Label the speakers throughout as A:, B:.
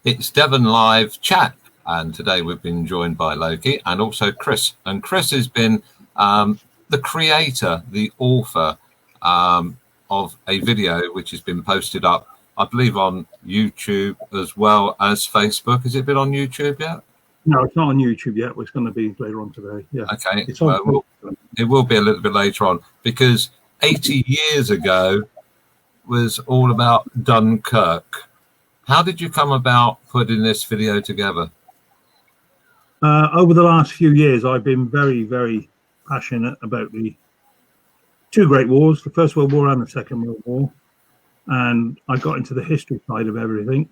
A: It's Devon Live Chat, and today we've been joined by Loki and also Chris. And Chris has been the creator, the author of a video which has been posted up, I believe, on YouTube as well as Facebook. Has it been on YouTube yet?
B: No, it's not on YouTube yet. It's going to be later on today. Yeah.
A: Okay. It will be a little bit later on, because 80 years ago was all about Dunkirk. How did you come about putting this video together?
B: Over the last few years, I've been very, very passionate about the two great wars, the First World War and the Second World War. And I got into the history side of everything.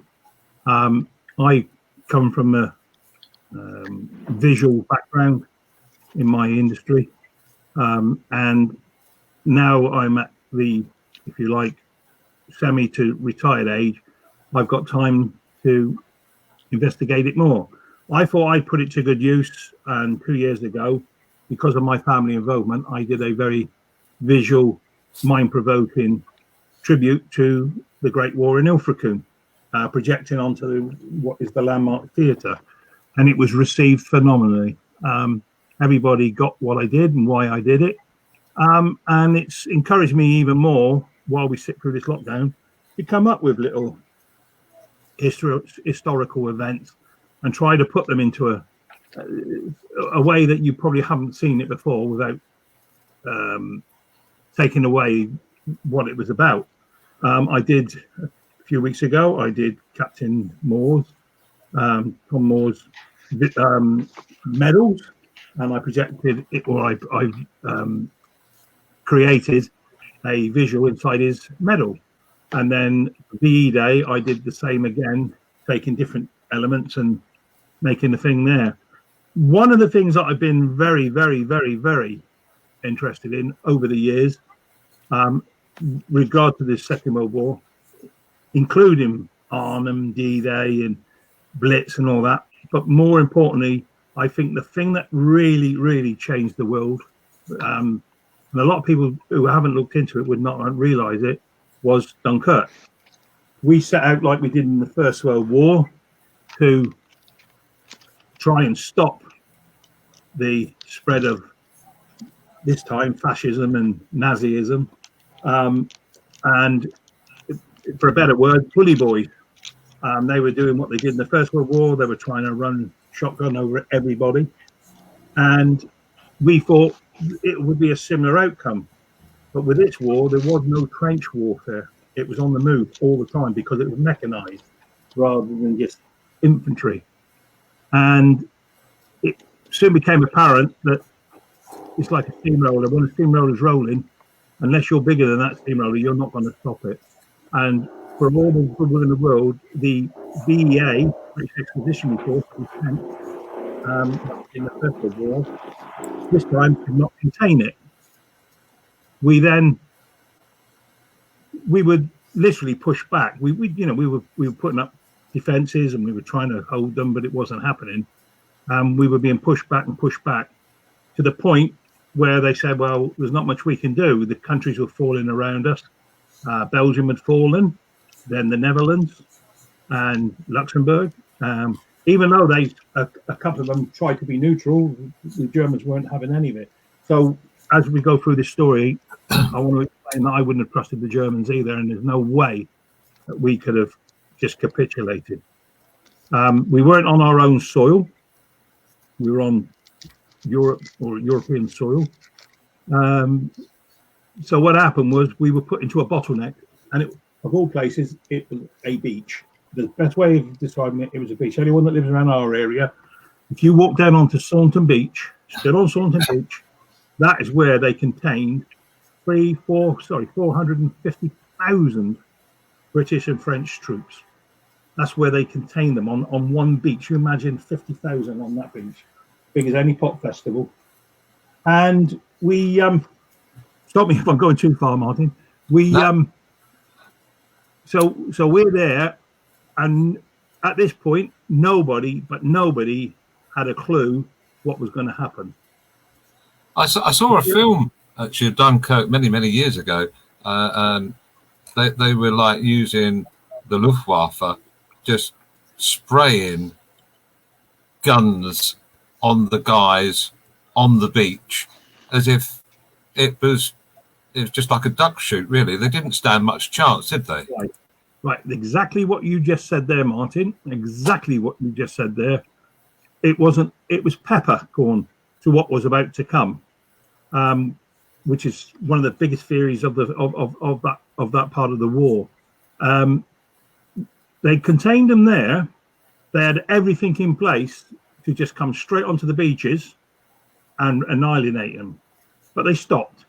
B: I come from a visual background in my industry. And now I'm at the, if you like, semi to retired age. I've got time to investigate it more. I thought I'd put it to good use, and 2 years ago, because of my family involvement, I did a very visual, mind-provoking tribute to the Great War in Ilfracombe, projecting onto what is the landmark theatre, and it was received phenomenally. Everybody got what I did and why I did it, and it's encouraged me even more while we sit through this lockdown to come up with little historical events and try to put them into a way that you probably haven't seen it before without taking away what it was about. I did a few weeks ago, I did Captain Moore's, Tom Moore's medals, and I projected it, or I created a visual inside his medal. And then VE Day, I did the same again, taking different elements and making the thing there. One of the things that I've been very, very, very, very interested in over the years, regard to this Second World War, including Arnhem, D-Day and Blitz and all that, but more importantly, I think the thing that really, really changed the world, and a lot of people who haven't looked into it would not realize it, was Dunkirk. We set out, like we did in the First World War, to try and stop the spread of, this time, fascism and Nazism, and for a better word, bully boys. They were doing what they did in the First World War. They were trying to run shotgun over everybody, and we thought it would be a similar outcome. But with this war, there was no trench warfare. It was on the move all the time because it was mechanized rather than just infantry. And it soon became apparent that it's like a steamroller. When a steamroller is rolling, unless you're bigger than that steamroller, you're not going to stop it. And for all the people in the world, the BEA, British Expeditionary Force, was sent in the First World War, this time could not contain it. We would literally push back. We were putting up defences and we were trying to hold them, but it wasn't happening. We were being pushed back to the point where they said, well, there's not much we can do. The countries were falling around us. Belgium had fallen, then the Netherlands and Luxembourg. Even though a couple of them tried to be neutral, the Germans weren't having any of it. So as we go through this story, I want to explain that I wouldn't have trusted the Germans either, and there's no way that we could have just capitulated. We weren't on our own soil. We were on Europe or European soil. So what happened was we were put into a bottleneck, and of all places, it was a beach. The best way of describing it, it was a beach. Anyone that lives around our area, if you walk down onto Saunton Beach, still on Saunton Beach, that is where they contained 450,000 British and French troops. That's where they contained them on one beach. You imagine 50,000 on that beach, big as any pop festival. And we stop me if I'm going too far, Martin. So we're there, and at this point, nobody had a clue what was going to happen.
A: I saw a film actually of Dunkirk many years ago, and they were like using the Luftwaffe just spraying guns on the guys on the beach as if it was just like a duck shoot, really. They didn't stand much chance, did they?
B: Right. Exactly what you just said there, Martin. Exactly what you just said there. It was peppercorn to what was about to come, which is one of the biggest theories of that part of the war. They contained them there. They had everything in place to just come straight onto the beaches and annihilate them, but they stopped.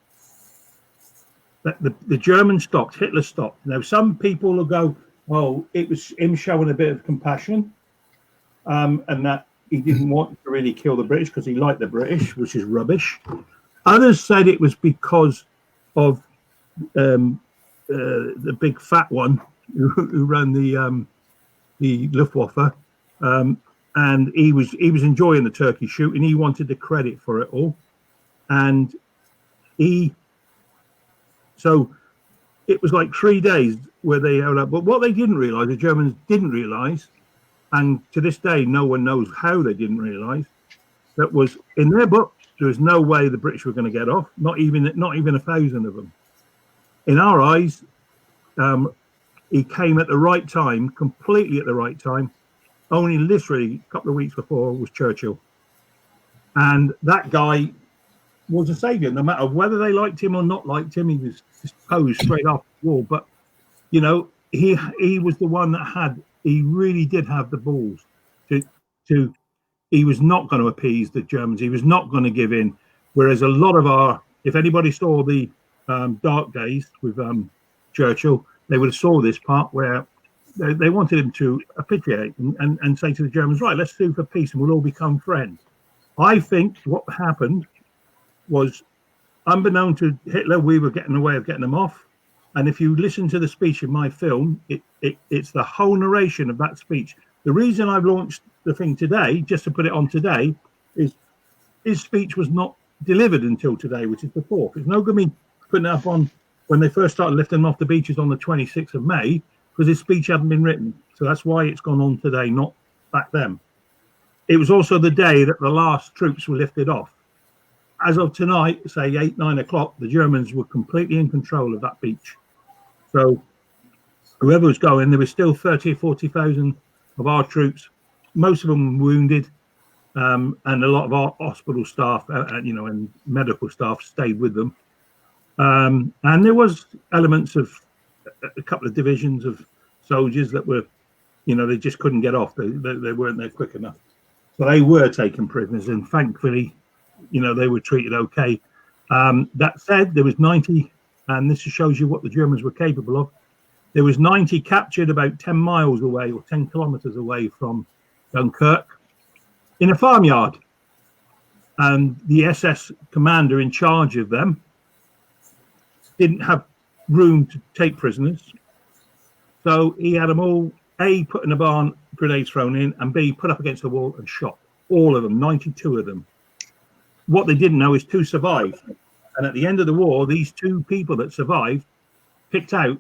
B: The Germans stopped. Hitler stopped. Now, some people will go, "Well, it was him showing a bit of compassion, and that he didn't want to really kill the British because he liked the British," which is rubbish. Others said it was because of the big fat one who ran the Luftwaffe, and he was enjoying the turkey shoot, and he wanted the credit for it all, and so it was like 3 days where they held up. But what they didn't realise, the Germans didn't realise, and to this day no one knows how they didn't realise, that was in their book there was no way the British were going to get off, not even 1,000 of them. In our eyes, he came at the right time, completely at the right time. Only literally a couple of weeks before was Churchill, and that guy was a saviour. No matter whether they liked him or not liked him, he was just posed straight off the wall. But you know, he was the one that he really did have the balls to he was not going to appease the Germans. He was not going to give in. Whereas a lot of if anybody saw the Dark Days with Churchill, they would have saw this part where they wanted him to capitulate and say to the Germans, right, let's sue for peace and we'll all become friends. I think what happened was, unbeknown to Hitler, we were getting a way of getting them off. And if you listen to the speech in my film, it's the whole narration of that speech. The reason I've launched the thing today, just to put it on today, is his speech was not delivered until today, which is the 4th. It's no good me putting it up on when they first started lifting them off the beaches on the 26th of May, because his speech hadn't been written. So that's why it's gone on today, not back then. It was also the day that the last troops were lifted off. As of tonight, say 8, 9 o'clock, the Germans were completely in control of that beach. So whoever was going, there was still 30 or 40,000 of our troops, most of them wounded, and a lot of our hospital staff, and medical staff stayed with them. And there was elements of a couple of divisions of soldiers that were, they just couldn't get off. They weren't there quick enough. So they were taken prisoners, and thankfully, they were treated okay. That said, there was 90, and this shows you what the Germans were capable of. There was 90 captured about 10 miles away or 10 kilometers away from Dunkirk in a farmyard. And the SS commander in charge of them didn't have room to take prisoners. So he had them all, A, put in a barn, grenades thrown in, and B, put up against the wall and shot. All of them, 92 of them. What they didn't know is 2 survived. And at the end of the war, these 2 people that survived picked out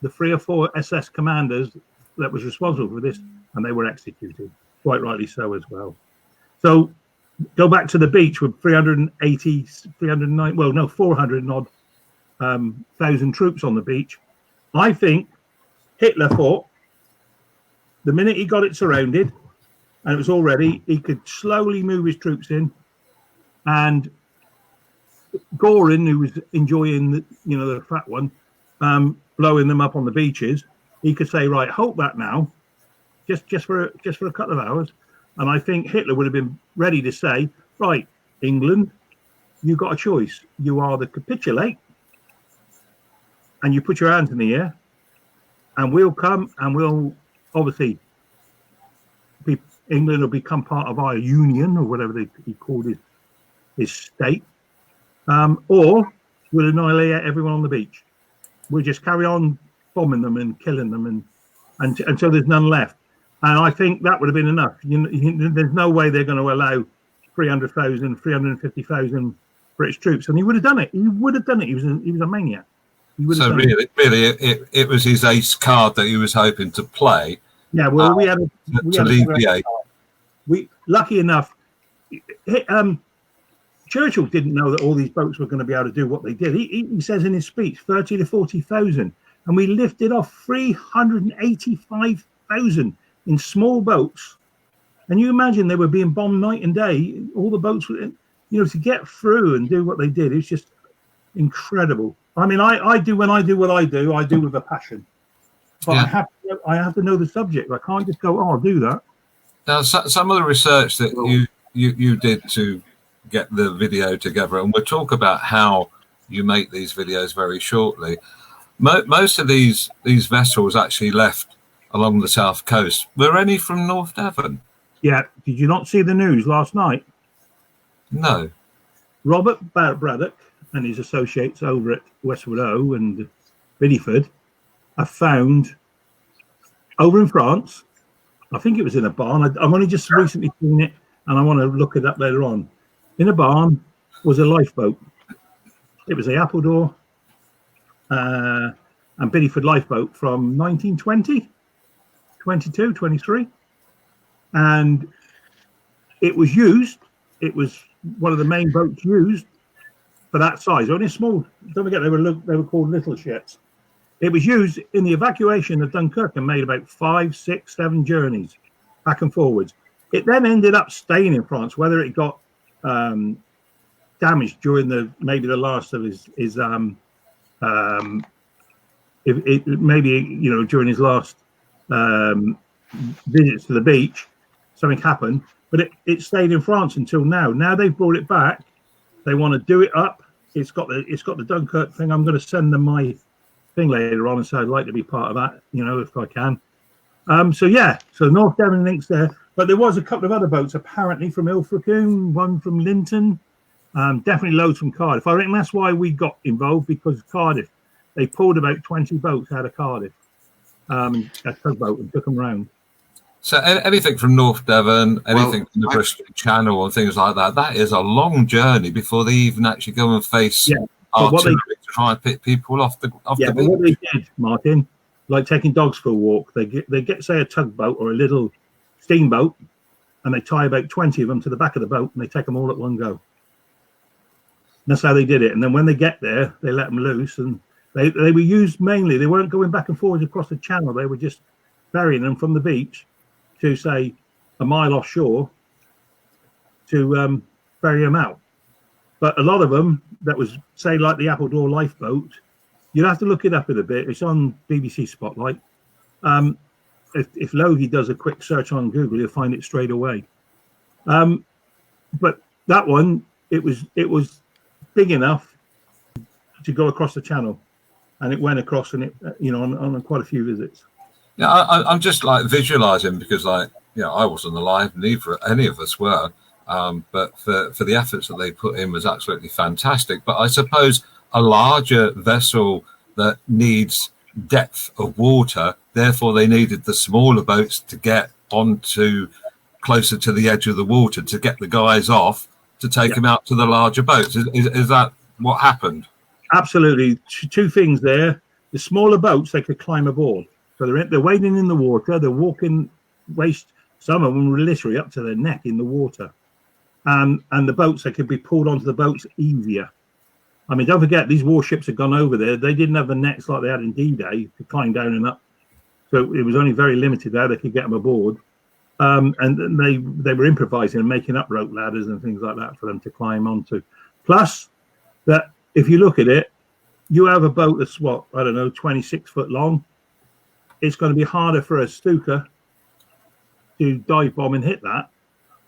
B: the 3 or 4 SS commanders that was responsible for this, and they were executed, quite rightly so as well. So go back to the beach with 400 and odd thousand troops on the beach. I think Hitler thought the minute he got it surrounded and it was all ready, he could slowly move his troops in, and Goring, who was enjoying the fat one, blowing them up on the beaches, he could say, right, halt that now, just for a couple of hours. And I think Hitler would have been ready to say, right, England, you've got a choice. You either capitulate and you put your hands in the air, and we'll come and we'll obviously England will become part of our union, or whatever he called his state, or we'll annihilate everyone on the beach. We'll just carry on bombing them and killing them until there's none left. And I think that would have been enough. There's no way they're going to allow 300,000, 350,000 British troops, and he would have done it. He would have done it. He was a maniac.
A: So really, it was his ace card that he was hoping to play,
B: Yeah, well, we had
A: to alleviate.
B: We lucky enough, Churchill didn't know that all these boats were going to be able to do what they did. He says in his speech 30 to 40,000, and we lifted off 385,000 in small boats. And you imagine they were being bombed night and day. All the boats were, to get through and do what they did. It's just incredible. I mean, I do when I do what I do with a passion. But yeah. I have to know the subject. I can't just go, I'll do that.
A: Now, some of the research that you did to get the video together, and we'll talk about how you make these videos very shortly. Most of these vessels actually left along the south coast. Were any from North Devon?
B: Yeah. Did you not see the news last night?
A: No.
B: Robert Braddock and his associates over at Westwood O and Bideford have found over in France, I think it was in a barn. I've only just recently seen it, and I want to look it up later on. In a barn was a lifeboat. It was a Appledore and Bideford lifeboat from 1920, 22, 23. And it was used. It was one of the main boats used for that size. Only small. Don't forget, they were called little ships. It was used in the evacuation of Dunkirk and made about 5, 6, 7 journeys back and forwards. It then ended up staying in France, whether it got damaged during the last of his during his last visits to the beach, something happened, but it stayed in France until now. Now they've brought it back. They want to do it up. It's got the Dunkirk thing. I'm going to send them my thing later on and say I'd like to be part of that, if I can. So North Devon links there, but there was a couple of other boats apparently from Ilfracombe, one from Linton, definitely loads from Cardiff. I reckon that's why we got involved, because Cardiff, they pulled about 20 boats out of Cardiff, a tugboat, and took them round.
A: So anything from North Devon, anything from the Bristol Channel and things like that, that is a long journey before they even actually go and face artillery to try and pick people off the beach.
B: But what they did, Martin, like taking dogs for a walk, they get say a tugboat or a little steamboat, and they tie about 20 of them to the back of the boat, and they take them all at one go. That's how they did it. And then when they get there, they let them loose, and they were used mainly. They weren't going back and forwards across the channel. They were just ferrying them from the beach to, say, a mile offshore to ferry them out. But a lot of them, that was, say, like the Appledore lifeboat, you'd have to look it up in a bit. It's on BBC Spotlight. If Logie does a quick search on Google, he'll find it straight away. But that one, it was big enough to go across the channel, and it went across, and it on quite a few visits.
A: Yeah, I'm just like visualizing, because I wasn't alive, neither any of us were. But for the efforts that they put in was absolutely fantastic. But I suppose a larger vessel that needs depth of water, therefore they needed the smaller boats to get onto closer to the edge of the water to get the guys off to take them out to the larger boats. Is that what happened? Absolutely.
B: Two things there. The smaller boats, they could climb aboard. So they're wading in the water. They're walking waist. Some of them were literally up to their neck in the water. And the boats, they could be pulled onto the boats easier. I mean, don't forget, these warships had gone over there. They didn't have the nets like they had in D-Day to climb down and up. So it was only very limited how they could get them aboard. And they were improvising and making up rope ladders and things like that for them to climb onto. Plus, that if you look at it, you have a boat that's 26 foot long. It's going to be harder for a Stuka to dive bomb and hit that,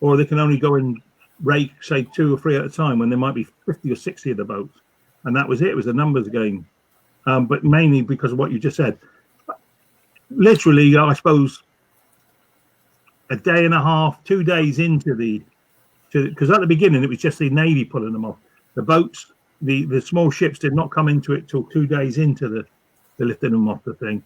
B: or they can only go and rake, say, 2 or 3 at a time when there might be 50 or 60 of the boats. And that was it. It was a numbers game. But mainly because of what you just said. Literally, I suppose, a day and a half, 2 days into because at the beginning it was just the Navy pulling them off. The boats, the small ships did not come into it till 2 days into the lifting them off the thing.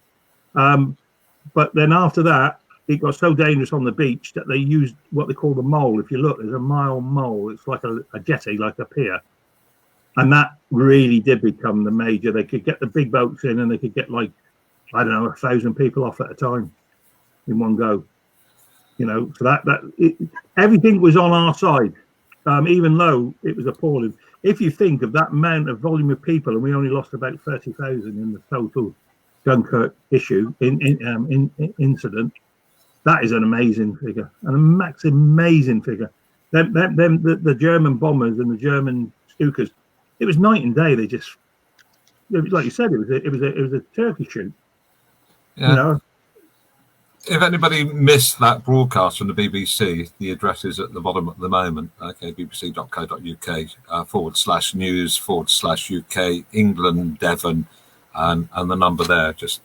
B: But then after that, it got so dangerous on the beach that they used what they call the mole. If you look, there's a mile mole. It's like a jetty, like a pier. And that really did become the major. They could get the big boats in, and they could get 1,000 people off at a time. in one go. You know, so everything was on our side, even though it was appalling. If you think of that amount of volume of people, and we only lost about 30,000 in the total Dunkirk issue incident, that is an amazing figure, amazing figure. The German bombers and the German Stukas, it was night and day. They just, like you said, it was a turkey shoot.
A: Yeah.
B: You know.
A: If anybody missed that broadcast from the BBC, the address is at the bottom at the moment. Okay, bbc.co.uk /news/UK England Devon, and the number there. Just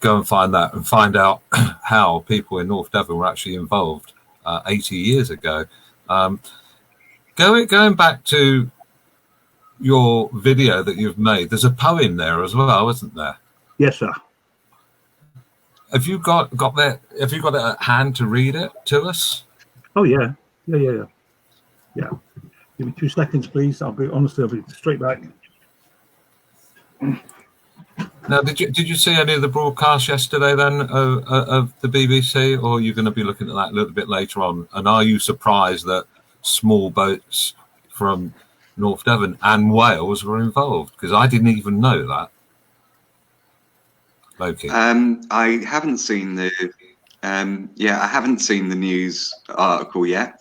A: go and find that and find out how people in North Devon were actually involved 80 years ago. Going back to your video that you've made, there's a poem there as well, isn't there?
B: Yes, sir.
A: Have you got that? Have you got it at hand to read it to us?
B: Oh yeah. Give me 2 seconds, please. I'll be straight back.
A: Now, did you see any of the broadcasts yesterday then of the BBC, or are you going to be looking at that a little bit later on? And are you surprised that small boats from North Devon and Wales were involved? Because I didn't even know that. Loki.
C: I haven't seen the I haven't seen the news article yet.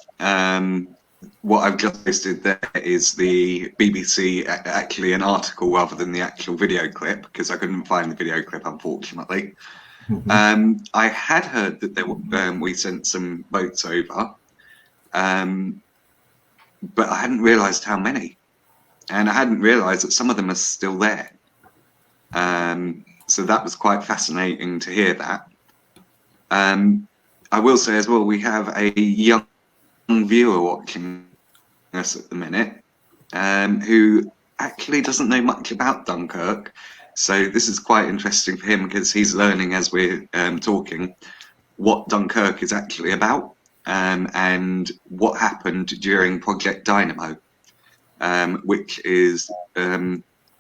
C: What I've just posted there is the BBC actually an article rather than the actual video clip, because I couldn't find the video clip, unfortunately. Mm-hmm. I had heard that we sent some boats over, but I hadn't realised how many, and I hadn't realised that some of them are still there. So that was quite fascinating to hear that. I will say as well, we have a young viewer watching us at the minute, who actually doesn't know much about Dunkirk. So this is quite interesting for him, because he's learning as we're talking what Dunkirk is actually about, and what happened during Project Dynamo, which is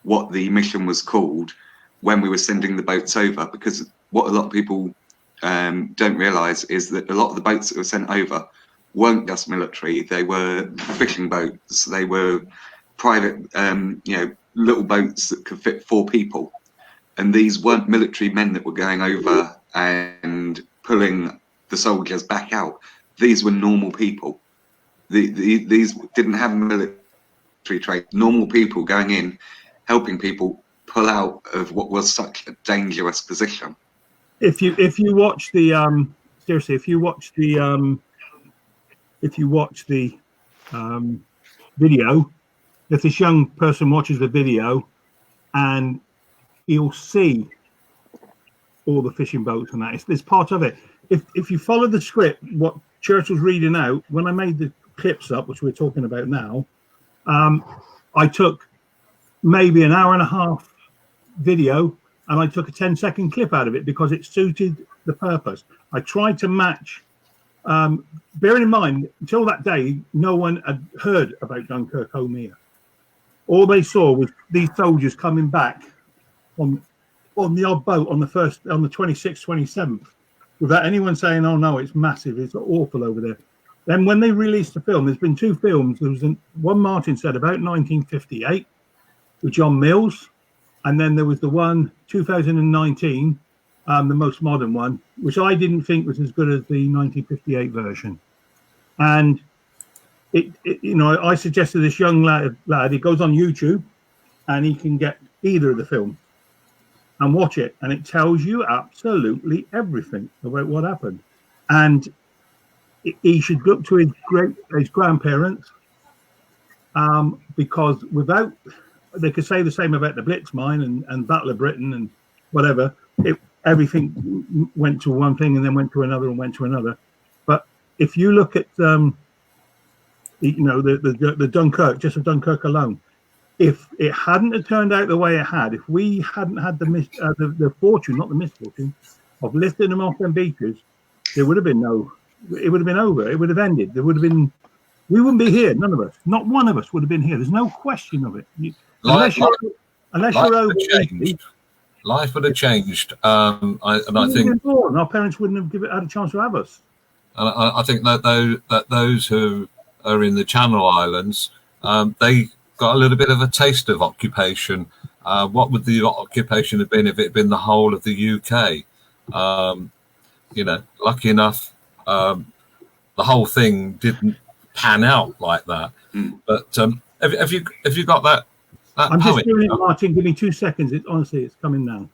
C: what the mission was called when we were sending the boats over. Because what a lot of people don't realise is that a lot of the boats that were sent over weren't just military. They were fishing boats. They were private, little boats that could fit 4 people. And these weren't military men that were going over and pulling the soldiers back out. These were normal people. These didn't have military trade. Normal people going in, helping people pull out of what was such a dangerous position. If you
B: watch the video, if this young person watches the video, and he'll see all the fishing boats and that, it's part of it. If you follow the script, what Churchill's reading out, when I made the clips up, which we're talking about now, I took maybe an hour and a half video, and I took a 10-second clip out of it because it suited the purpose. I tried to match, bearing in mind, until that day, no one had heard about Dunkirk O'Meara. All they saw was these soldiers coming back on the odd boat on the 26th, 27th, without anyone saying, "Oh no, it's massive, it's awful over there." Then when they released the film, there's been 2 films. There was one Martin said about 1958 with John Mills. And then there was the one 2019, the most modern one, which I didn't think was as good as the 1958 version. And I suggested this young lad, he goes on YouTube and he can get either of the films and watch it, and it tells you absolutely everything about what happened. And he should look to his grandparents, because without. They could say the same about the Blitz mine and Battle of Britain and whatever. Everything went to one thing and then went to another and went to another. But if you look at the Dunkirk, just of Dunkirk alone, if it hadn't have turned out the way it had, if we hadn't had the fortune, not the misfortune, of lifting them off them beaches, there would have been it would have been over. It would have ended. There would have been. We wouldn't be here. None of us. Not one of us would have been here. There's no question of it. Unless you're over 80,
A: life would have changed. I
B: We
A: think,
B: been born. Our parents wouldn't have had a chance to have us.
A: and I think that those who are in the Channel Islands, they got a little bit of a taste of occupation. What would the occupation have been if it had been the whole of the UK? Lucky enough, the whole thing didn't pan out like that. But have you got that?
B: I'm just doing it, Martin. Give me 2 seconds. Honestly, it's coming now.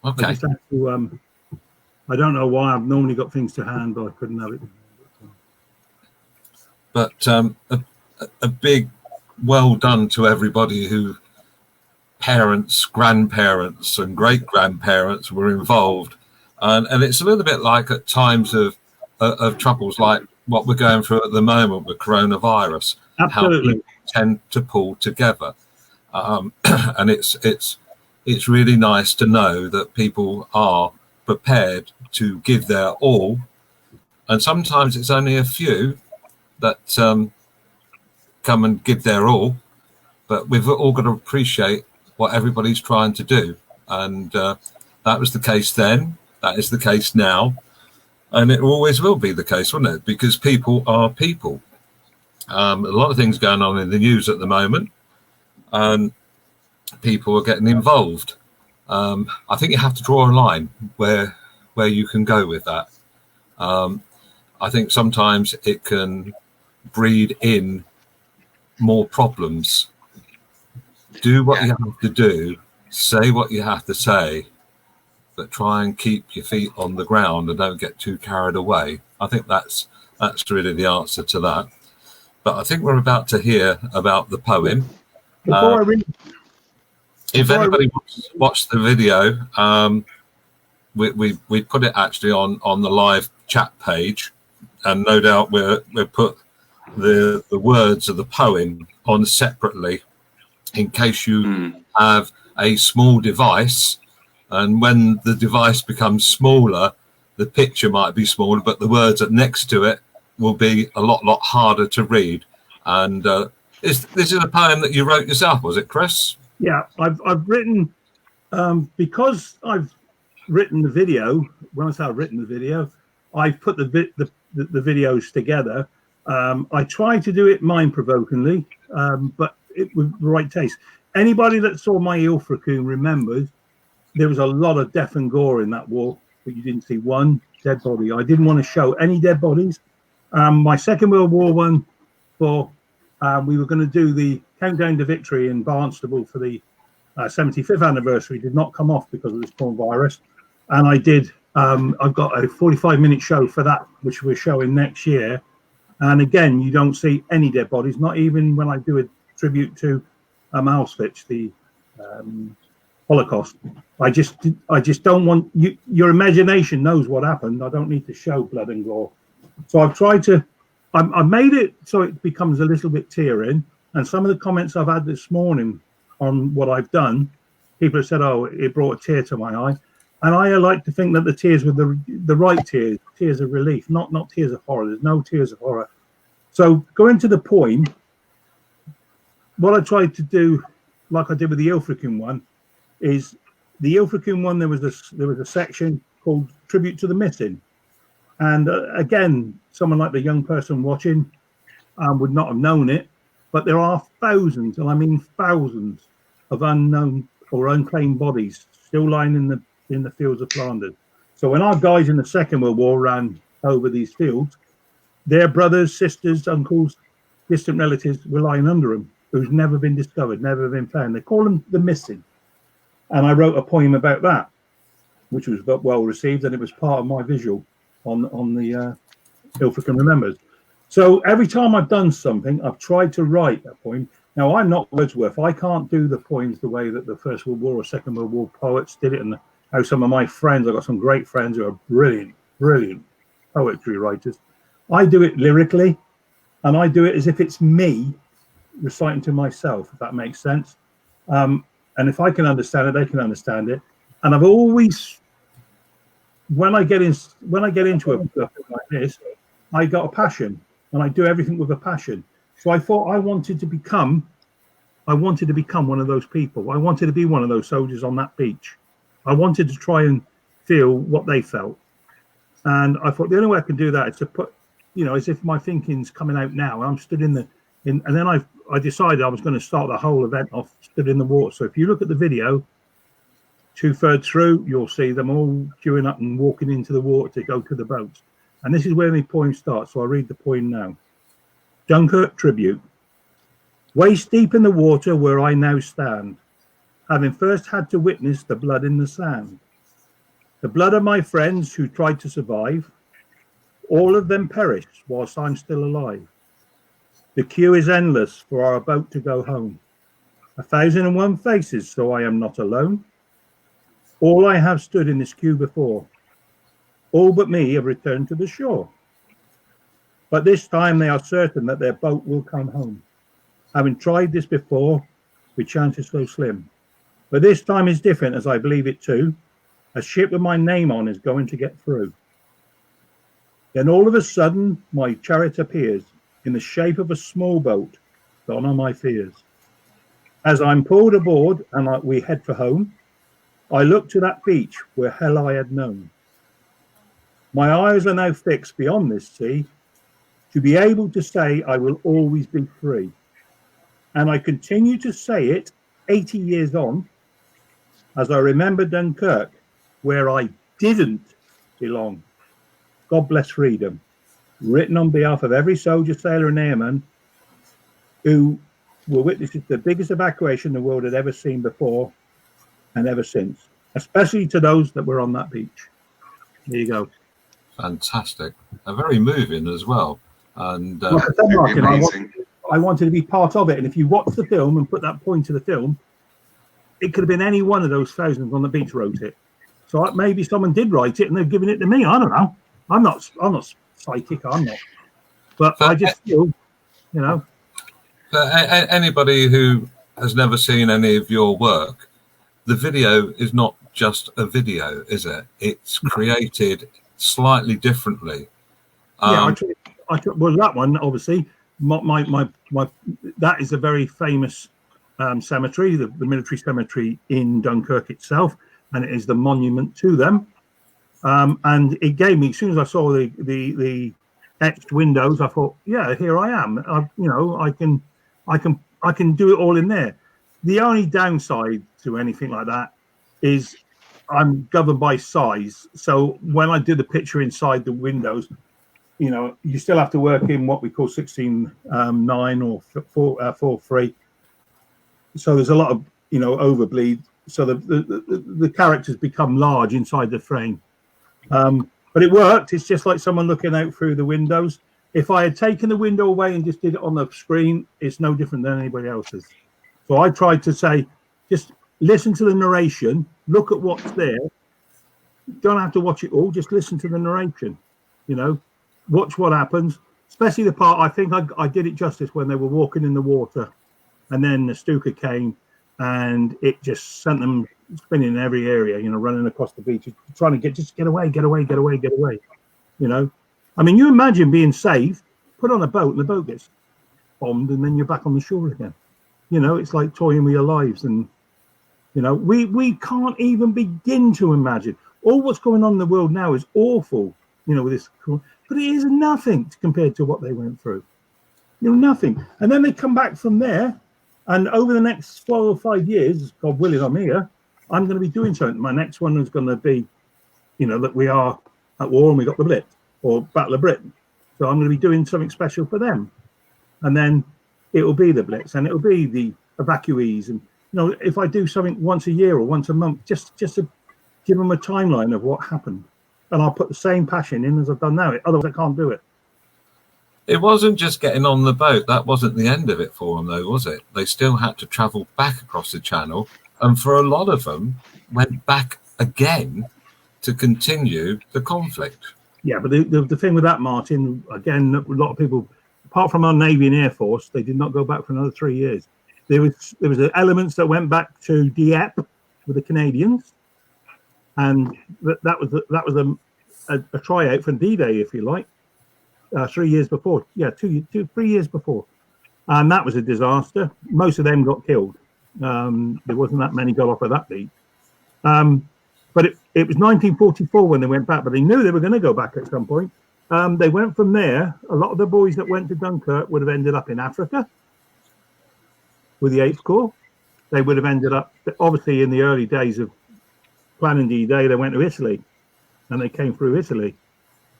A: Okay.
B: I just have to. I don't know why. I've normally got things to hand, but I couldn't have it.
A: But a big well done to everybody who parents, grandparents, and great grandparents were involved, and it's a little bit like at times of troubles like what we're going through at the moment with coronavirus.
B: Absolutely.
A: How people tend to pull together, and it's really nice to know that people are prepared to give their all, and sometimes it's only a few that come and give their all, but we've all got to appreciate what everybody's trying to do, and that was the case then, that is the case now, and it always will be the case, won't it? Because people are people. A lot of things going on in the news at the moment, and people are getting involved. I think you have to draw a line where you can go with that. I think sometimes it can breed in more problems. Do what you have to do, say what you have to say, but try and keep your feet on the ground and don't get too carried away. I think that's really the answer to that. But I think we're about to hear about the poem.
B: Before I read,
A: if anybody watched the video, we put it actually on the live chat page, and no doubt we'll put the words of the poem on separately in case you have a small device, and when the device becomes smaller, the picture might be smaller, but the words next to it will be a lot harder to read. And this is a poem that you wrote yourself, was it, Chris?
B: Yeah, I've written because I've written the video. When I say I've written the video, I've put the videos together. I try to do it mind-provokingly, but with the right taste. Anybody that saw my Ilfracombe remembers there was a lot of death and gore in that war, but you didn't see one dead body. I didn't want to show any dead bodies. My Second World War one, we were going to do the countdown to victory in Barnstable for the 75th anniversary. Did not come off because of this coronavirus, and I did. I've got a 45-minute show for that, which we're showing next year. And again, you don't see any dead bodies, not even when I do a tribute to Auschwitz, the Holocaust. I just don't want you. Your imagination knows what happened. I don't need to show blood and gore. So I've tried to. I made it so it becomes a little bit tearing. And some of the comments I've had this morning on what I've done, people have said, "Oh, it brought a tear to my eye." And I like to think that the tears were the right tears, tears of relief, not tears of horror. There's no tears of horror. So going to the poem, what I tried to do, like I did with the Ilfracombe one, is the Ilfracombe one. There was a section called "Tribute to the Missing," and again, someone like the young person watching would not have known it, but there are thousands, and I mean thousands, of unknown or unclaimed bodies still lying in the fields of Flanders. So when our guys in the Second World War ran over these fields, their brothers, sisters, uncles, distant relatives were lying under them, who's never been discovered, never been found. They call them the missing. And I wrote a poem about that, which was well received, and it was part of my visual on the Ilfracombe Remembers. So every time I've done something, I've tried to write a poem. Now, I'm not Wordsworth. I can't do the poems the way that the First World War or Second World War poets did it, and how some of my friends, I've got some great friends who are brilliant poetry writers. I do it lyrically, and I do it as if it's me reciting to myself, if that makes sense. And if I can understand it, they can understand it. And I've always, when I get into a book like this, I got a passion, and I do everything with a passion. So I thought I wanted to become one of those people. I wanted to be one of those soldiers on that beach. I wanted to try and feel what they felt. And I thought the only way I can do that is to put, as if my thinking's coming out now. I'm stood and then I decided I was going to start the whole event off stood in the water. So if you look at the video, 2/3 through, you'll see them all queuing up and walking into the water to go to the boats. And this is where my poem starts. So I'll read the poem now. Dunkirk tribute. Waist deep in the water where I now stand, having first had to witness the blood in the sand. The blood of my friends who tried to survive, all of them perished whilst I'm still alive. The queue is endless for our boat to go home. 1,001 faces, so I am not alone. All I have stood in this queue before. All but me have returned to the shore. But this time they are certain that their boat will come home. Having tried this before, with chances so slim. But this time is different, as I believe it too. A ship with my name on is going to get through. Then all of a sudden, my chariot appears in the shape of a small boat, gone are my fears. As I'm pulled aboard and we head for home, I look to that beach where hell I had known. My eyes are now fixed beyond this sea, to be able to say I will always be free. And I continue to say it 80 years on, as I remember Dunkirk, where I didn't belong. God bless freedom. Written on behalf of every soldier, sailor and airman who were witnesses to the biggest evacuation the world had ever seen before and ever since, especially to those that were on that beach. There you go.
A: Fantastic. And very moving as well. And
B: Like I said, Martin, I wanted to be part of it. And if you watch the film and put that point to the film, it could have been any one of those thousands on the beach wrote it. So maybe someone did write it and they've given it to me. I don't know. I'm not psychic. I'm not. But I just feel,
A: For anybody who has never seen any of your work, the video is not just a video, is it? It's created slightly differently.
B: Well, that one obviously, my that is a very famous cemetery, the military cemetery in Dunkirk itself, and it is the monument to them. And it gave me, as soon as I saw the etched windows, I thought, yeah, here I am. I can do it all in there. The only downside to anything like that is I'm governed by size. So when I do the picture inside the windows, you still have to work in what we call 16:9 or 4:3. So there's a lot of overbleed. So the characters become large inside the frame. But it worked. It's just like someone looking out through the windows. If I had taken the window away and just did it on the screen, it's no different than anybody else's. So I tried to say, just listen to the narration, look at what's there. Don't have to watch it all. Just listen to the narration. Watch what happens. Especially the part, I think I did it justice when they were walking in the water, and then the Stuka came, and it just sent them spinning in every area. Running across the beach, trying to get away. I mean, you imagine being saved, put on a boat, and the boat gets bombed, and then you're back on the shore again. It's like toying with your lives, and we can't even begin to imagine. All what's going on in the world now is awful. With this, but it is nothing compared to what they went through. Nothing. And then they come back from there, and over the next 4 or 5 years, God willing, I'm here. I'm going to be doing something. My next one is going to be, that we are at war and we got the Blitz or Battle of Britain. So I'm going to be doing something special for them, and then it will be the Blitz and it will be the evacuees. And if I do something once a year or once a month, just to give them a timeline of what happened. And I'll put the same passion in as I've done now. Otherwise, I can't do it.
A: It wasn't just getting on the boat. That wasn't the end of it for them, though, was it? They still had to travel back across the channel. And for a lot of them, went back again to continue the conflict. Yeah,
B: but the thing with that, Martin, again, a lot of people, apart from our Navy and Air Force, they did not go back for another 3 years. There was elements that went back to Dieppe with the Canadians. And that was a tryout for D-Day, if you like, 3 years before. Yeah, 3 years before. And that was a disaster. Most of them got killed. There wasn't that many got off of that beat. But it was 1944 when they went back, but they knew they were going to go back at some point. They went from there. A lot of the boys that went to Dunkirk would have ended up in Africa with the 8th Corps. They would have ended up, obviously, in the early days of planning D-Day, they went to Italy, and they came through Italy.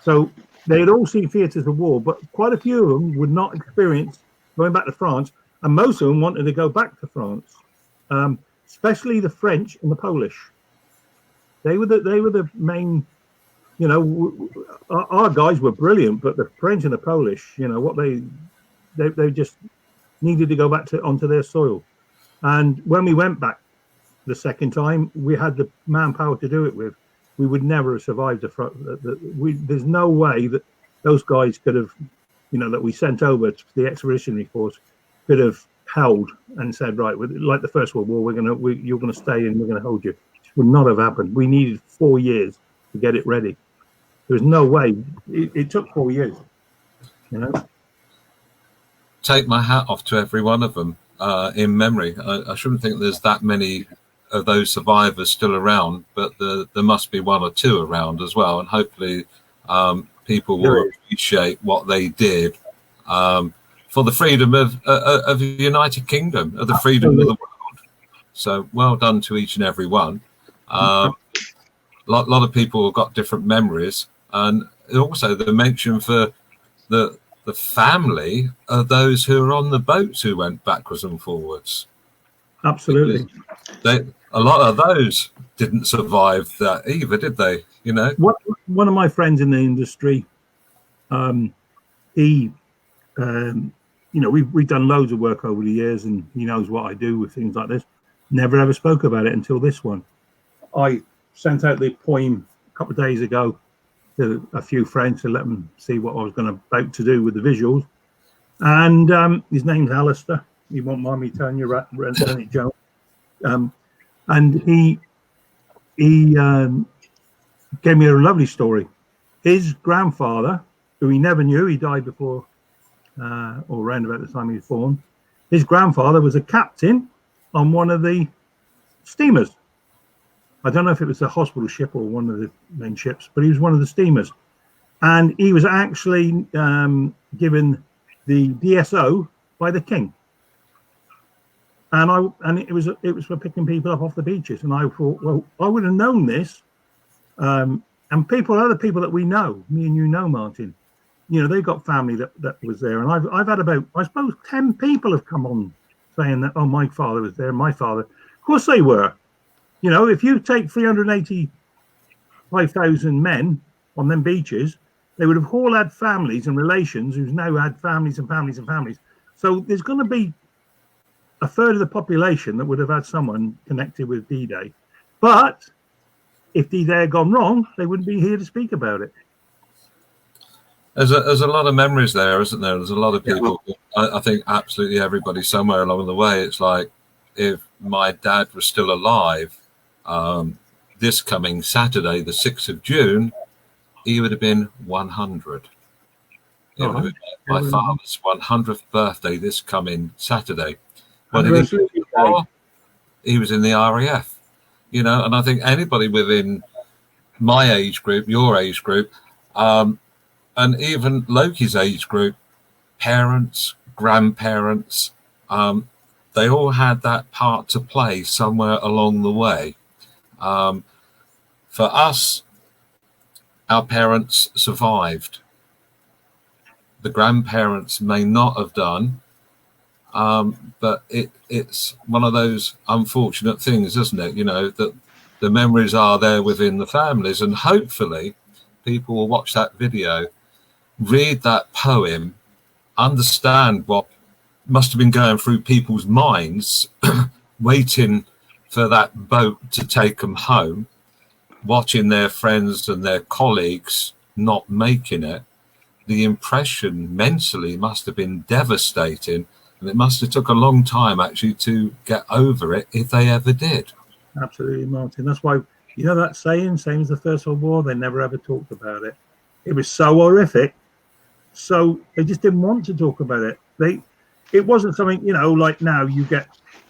B: So they had all seen theatres of war, but quite a few of them would not experience going back to France, and most of them wanted to go back to France, especially the French and the Polish. They were the main, you know, our guys were brilliant, but the French and the Polish, you know, what they just needed to go back onto their soil. And when we went back the second time, we had the manpower to do it with. We would never have survived there's no way that those guys could have, you know, that we sent over to the expeditionary force could have held and said, right, like the First World War, you're gonna stay and we're gonna hold you. It would not have happened. We needed 4 years to get it ready. There was no way. It took 4 years, you know.
A: Take my hat off to every one of them. In memory, I shouldn't think there's that many of those survivors still around, but there must be 1 or 2 around as well, and hopefully people will appreciate what they did for the freedom of the United Kingdom, of the freedom of the world. So well done to each and every one. A lot of people have got different memories, and also the mention for the family of those who are on the boats who went backwards and forwards.
B: Absolutely.
A: A lot of those didn't survive that either, did they? You know,
B: one of my friends in the industry, he, you know, we've done loads of work over the years, and he knows what I do with things like this. Never ever spoke about it until this one. I sent out the poem a couple of days ago to a few friends to let them see what I was about to do with the visuals. And his name's Alistair. You won't mind me telling you, Rennie Jones. And he gave me a lovely story. His grandfather, who he never knew, he died before or around about the time he was born. His grandfather was a captain on one of the steamers. I don't know if it was a hospital ship or one of the main ships, but he was one of the steamers. And he was actually given the DSO by the king. And it was for picking people up off the beaches. And I thought, well, I would have known this. And other people that we know, me and you know, Martin, you know, they got family that was there. And I've had about, I suppose, 10 people have come on saying that, oh, my father was there, my father. Of course they were. You know, if you take 385,000 men on them beaches, they would have all had families and relations who's now had families and families and families. So there's going to be a third of the population that would have had someone connected with D-Day. But if D-Day had gone wrong, they wouldn't be here to speak about it.
A: There's a lot of memories there, isn't there? There's a lot of people. Yeah, well, I think absolutely everybody somewhere along the way. It's like, if my dad was still alive, this coming Saturday, the 6th of June, he would have been 100. It would have been my father's 100th birthday this coming Saturday. What did he do before? He was in the RAF, you know, and I think anybody within my age group, your age group, and even Loki's age group, parents, grandparents, they all had that part to play somewhere along the way. For us, our parents survived. The grandparents may not have done, but it's one of those unfortunate things, isn't it? You know, that the memories are there within the families, and hopefully people will watch that video, read that poem, understand what must have been going through people's minds, waiting for that boat to take them home, watching their friends and their colleagues not making it. The impression mentally must have been devastating, and it must have took a long time actually to get over it, if they ever did.
B: Absolutely, Martin. That's why, you know, that saying, same as the First World War, they never ever talked about it. It was so horrific, so they just didn't want to talk about it. It wasn't something, you know, like now you get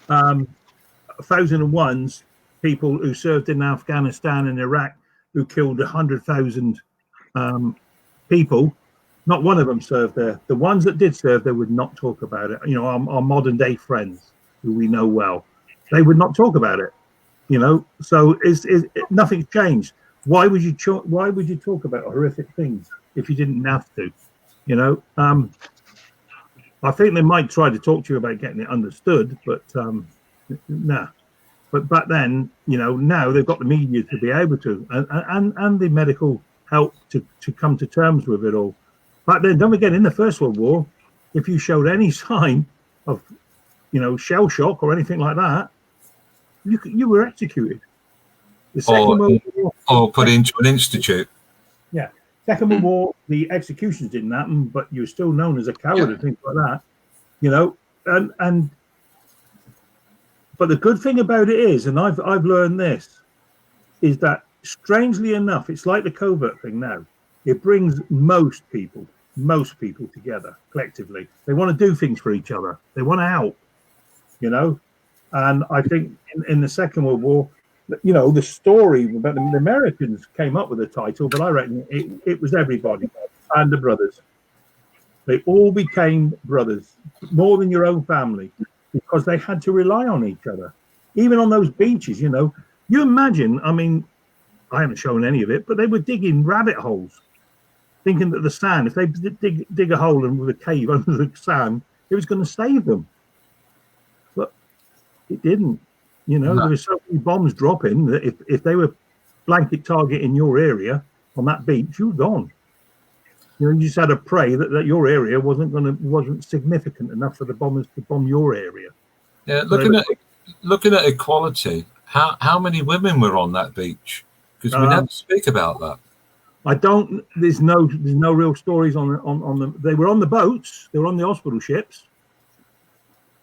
B: 1,001s people who served in Afghanistan and Iraq who killed 100,000 people. Not one of them served there. The ones that did serve, they would not talk about it. You know, our modern day friends who we know well, they would not talk about it. You know, so nothing's changed. Why would you talk about horrific things if you didn't have to? You know, I think they might try to talk to you about getting it understood, but nah. But back then, you know, now they've got the media to be able to, and the medical help to come to terms with it all. Back then, don't forget, in the First World War, if you showed any sign of, you know, shell shock or anything like that, you were executed. The Second World War,
A: or put into an institute.
B: Yeah, Second World War, the executions didn't happen, but you were still known as a coward and things like that. You know, and but the good thing about it is, and I've learned this, is that strangely enough, it's like the covert thing now. It brings most people together collectively. They want to do things for each other. They want to help, you know. And I think in the Second World War, you know, the story about the Americans came up with the title, but I reckon it was everybody and the brothers. They all became brothers, more than your own family, because they had to rely on each other. Even on those beaches, you know. You imagine, I mean, I haven't shown any of it, but they were digging rabbit holes, thinking that the sand, if they dig a hole and with a cave under the sand, it was going to save them. But it didn't. You know, there were so many bombs dropping that if they were blanket targeting your area on that beach, you were gone. You know, you just had to pray that your area wasn't significant enough for the bombers to bomb your area.
A: Yeah, looking at equality, how many women were on that beach? Because we never speak about that.
B: I don't. There's no real stories on them. They were on the boats. They were on the hospital ships,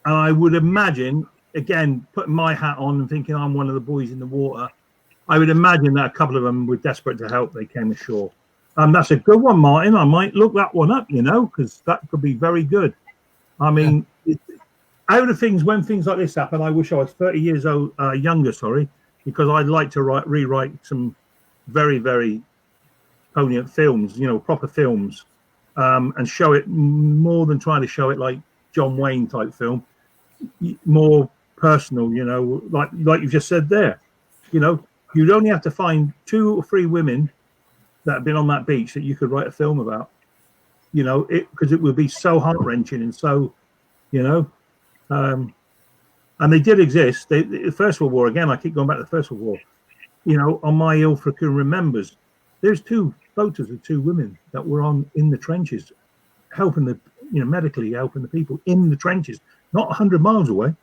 B: and I would imagine, again, putting my hat on and thinking I'm one of the boys in the water, I would imagine that a couple of them were desperate to help. They came ashore. That's a good one, Martin. I might look that one up, you know, because that could be very good. I mean, out of things, when things like this happen, I wish I was 30 years old, younger, because I'd like to rewrite some very, very poignant films, you know, proper films, and show it more than trying to show it like John Wayne type film, more personal, you know, like you just said there. You know, you'd only have to find 2 or 3 women that have been on that beach that you could write a film about, you know, because it would be so heart-wrenching and so, you know, and they did exist. The First World War, again, I keep going back to the First World War, you know, on my Ilfracombe Remembers, there's 2 photos of 2 women that were in the trenches, helping medically helping the people in the trenches, not 100 miles away.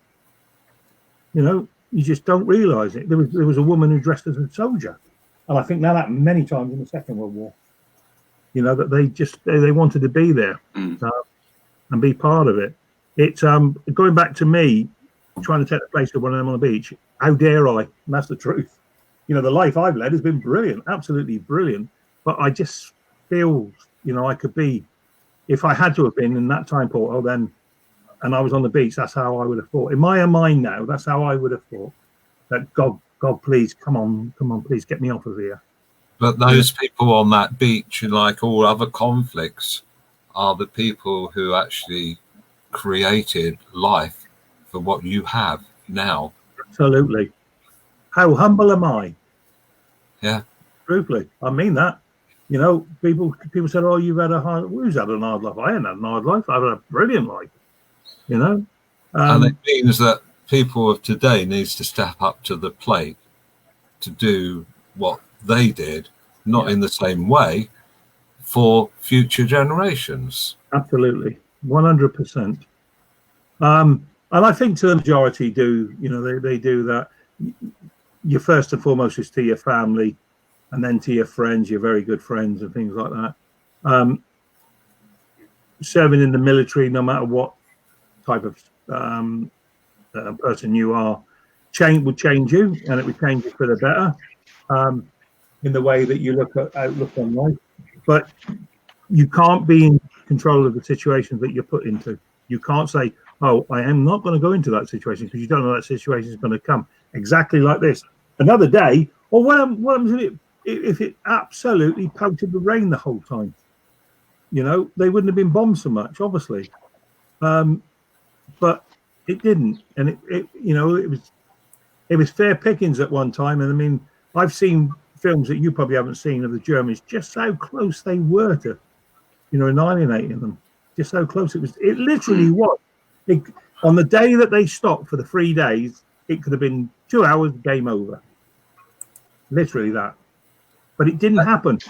B: You know, you just don't realise it. There was a woman who dressed as a soldier. And I think that happened many times in the Second World War. You know, that they wanted to be there and be part of it. It's going back to me trying to take the place of one of them on the beach. How dare I? And that's the truth. You know, the life I've led has been brilliant, absolutely brilliant. But I just feel, you know, I could be, if I had to have been in that time portal, then, and I was on the beach, that's how I would have thought. In my mind now, that's how I would have thought. That God, please, come on, please get me off of here.
A: But those people on that beach, like all other conflicts, are the people who actually created life for what you have now.
B: Absolutely. How humble am I?
A: Yeah.
B: Truthfully, I mean that. You know, people said, "Oh, you've had a hard." Who's had a hard life? I haven't had a hard life. I've had a brilliant life. You know,
A: and it means that people of today needs to step up to the plate to do what they did, not in the same way, for future generations.
B: Absolutely, 100%. And I think to the majority do. You know, they do that. Your first and foremost is to your family, and then to your friends, your very good friends, and things like that. Serving in the military, no matter what type of person you are, would change you, and it would change you for the better in the way that you outlook on life. But you can't be in control of the situations that you're put into. You can't say, "Oh, I am not going to go into that situation," because you don't know that situation is going to come exactly like this. another day. Or what happens if it absolutely pelted with rain the whole time? You know, they wouldn't have been bombed so much, obviously. But it didn't, and it was fair pickings at one time. And I mean, I've seen films that you probably haven't seen of the Germans, just how close they were to, annihilating them. Just how close it was. It literally was. On the day that they stopped for the 3 days, it could have been 2 hours, game over. Literally that. But it didn't happen.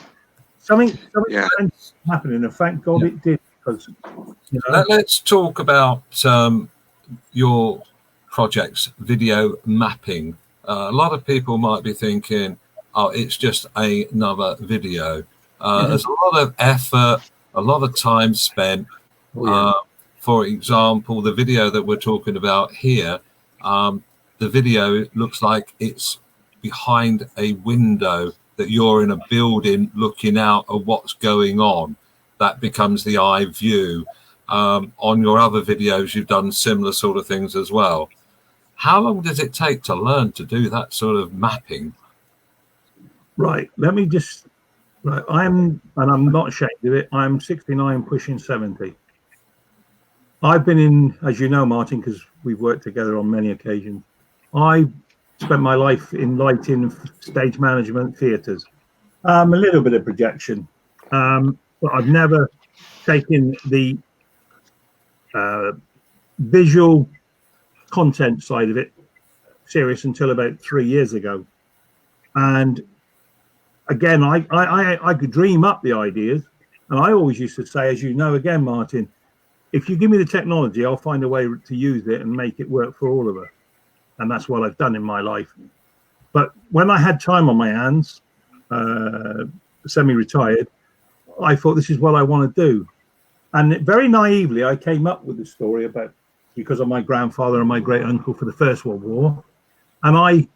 B: Something happening, and thank God it did. Because
A: let's talk about your project's video mapping. A lot of people might be thinking, oh, it's just another video. There's a lot of effort, a lot of time spent. For example, the video that we're talking about here, the video looks like it's behind a window, that you're in a building looking out at what's going on. That becomes the eye view. On your other videos, you've done similar sort of things as well. How long does it take to learn to do that sort of mapping?
B: Right. Let me just. Right. I'm not ashamed of it. I'm 69, pushing 70. I've been in, as you know, Martin, because we've worked together on many occasions. I spent my life in lighting, stage management, theatres, a little bit of projection, but I've never taken the visual content side of it serious until about 3 years ago. And again, I could dream up the ideas, and I always used to say, as you know, again, Martin, if you give me the technology, I'll find a way to use it and make it work for all of us. And that's what I've done in my life. But when I had time on my hands, semi-retired, I thought, this is what I want to do. And very naively, I came up with the story because of my grandfather and my great uncle for the First World War. And I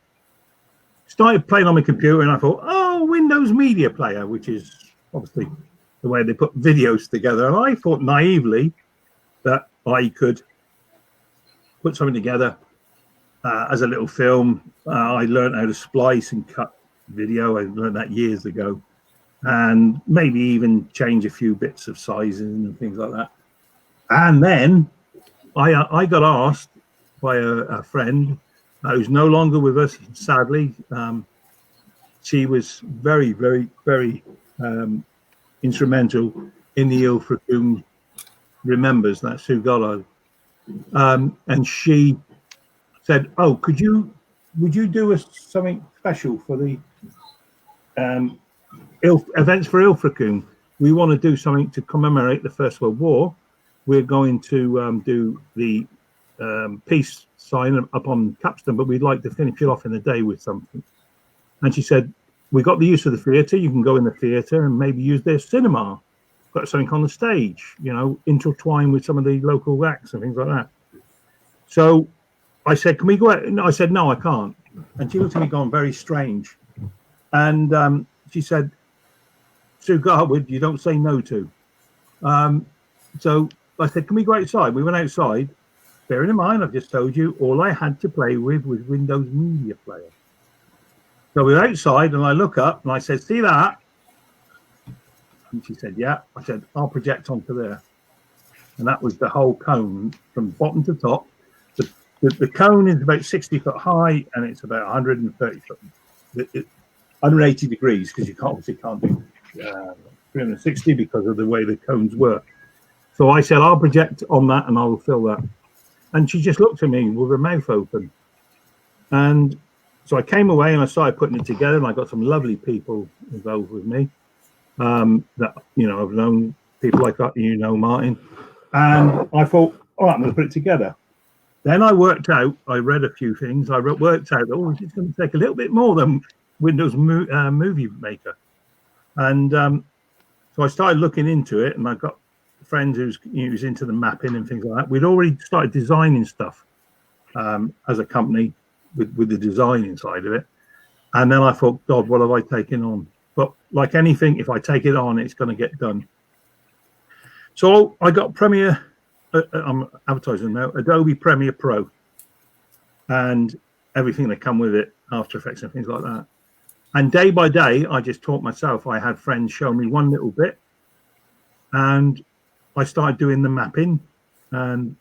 B: started playing on my computer, and I thought, oh, Windows Media Player, which is obviously the way they put videos together. And I thought naively that I could put something together as a little film. I learned how to splice and cut video. I learned that years ago, and maybe even change a few bits of sizing and things like that. And then I got asked by a friend who's no longer with us, sadly. She was very, very, very instrumental in the Ilfracombe Remembers, that's Sue Goddard. And she said, oh, would you do something special for the events for Ilfracombe? We want to do something to commemorate the First World War. We're going to do the peace sign up on Capstan, but we'd like to finish it off in the day with something. And she said, we got the use of the theatre. You can go in the theatre and maybe use their cinema. Got something on the stage, intertwined with some of the local acts and things like that. So I said, can we go out? No, I said, no, I can't. And she looked at me gone very strange. And she said, Sue Garwood, you don't say no to. So I said, can we go outside? We went outside. Bearing in mind, I've just told you, all I had to play with was Windows Media Player. So we were outside, and I look up, and I said, see that? And she said, yeah. I said, I'll project onto there. And that was the whole cone from bottom to top. The cone is about 60 foot high, and it's about 130 foot. 180 degrees, because you obviously can't do 360 because of the way the cones work. So I said, I'll project on that, and I will fill that. And she just looked at me with her mouth open. And so I came away, and I started putting it together, and I got some lovely people involved with me. That I've known people like that, Martin, and I thought, all right, I'm going to put it together. Then I worked out, I read a few things, worked out that it's going to take a little bit more than Windows Movie Maker, and so I started looking into it, and I got a friend who's into the mapping and things like that. We'd already started designing stuff as a company with the designing side of it, and then I thought, God, what have I taken on? But like anything, if I take it on, it's going to get done. So I got Premiere, I'm advertising now, Adobe Premiere Pro, and everything that come with it. After Effects and things like that. And day by day, I just taught myself. I had friends show me one little bit, and I started doing the mapping, and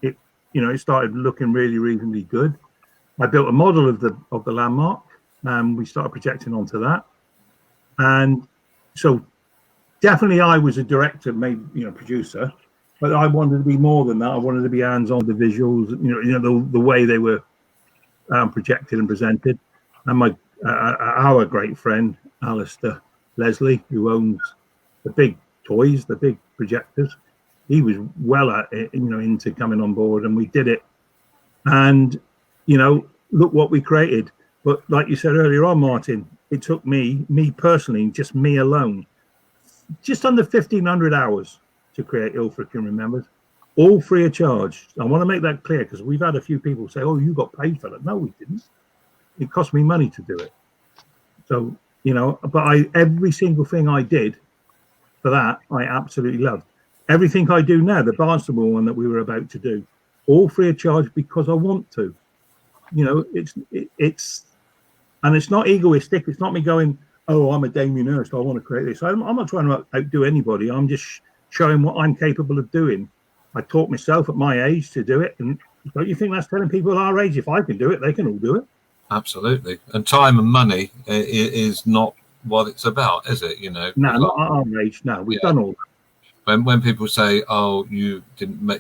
B: it started looking really reasonably good. I built a model of the landmark, and we started projecting onto that. And so definitely I was a director, maybe producer, but I wanted to be more than that. I wanted to be hands-on with the visuals, the way they were projected and presented. And our great friend Alistair Leslie, who owns the big toys, the big projectors, he was well at it, into coming on board, and we did it. And look what we created. But like you said earlier on, Martin, it took me personally, just me alone, just under 1,500 hours to create Ilfric and Remembers, all free of charge. I want to make that clear, because we've had a few people say, "Oh, you got paid for that." No, we didn't. It cost me money to do it. So, but every single thing I did for that, I absolutely loved. Everything I do now, the Barnstable one that we were about to do, all free of charge because I want to. And it's not egoistic. It's not me going, "Oh, I'm a Damien Hirst, I want to create this." I'm not trying to outdo anybody. I'm just showing what I'm capable of doing. I taught myself at my age to do it. And don't you think that's telling people our age, if I can do it, they can all do it?
A: Absolutely. And time and money is not what it's about, is it?
B: No, not at our age. No, we've done all that.
A: When people say, "Oh, you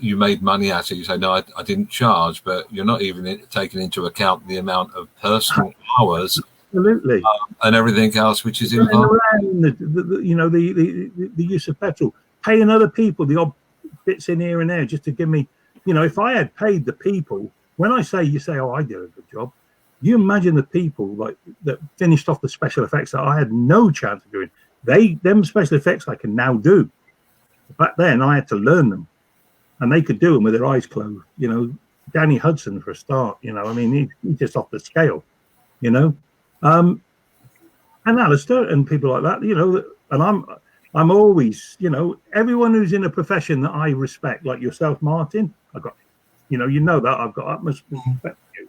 A: made money at it," you say, "No, I didn't charge," but you're not even taking into account the amount of personal hours,
B: absolutely,
A: and everything else which is involved.
B: The use of petrol, paying other people the odd bits in here and there just to give me, if I had paid the people. When I say, you say, "Oh, I did a good job," you imagine the people that finished off the special effects that I had no chance of doing. Them special effects I can now do. Back then, I had to learn them, and they could do them with their eyes closed. Danny Hudson for a start. He's just off the scale. And Alistair and people like that. And I'm always, everyone who's in a profession that I respect, like yourself, Martin. I've got, that I've got utmost respect for you.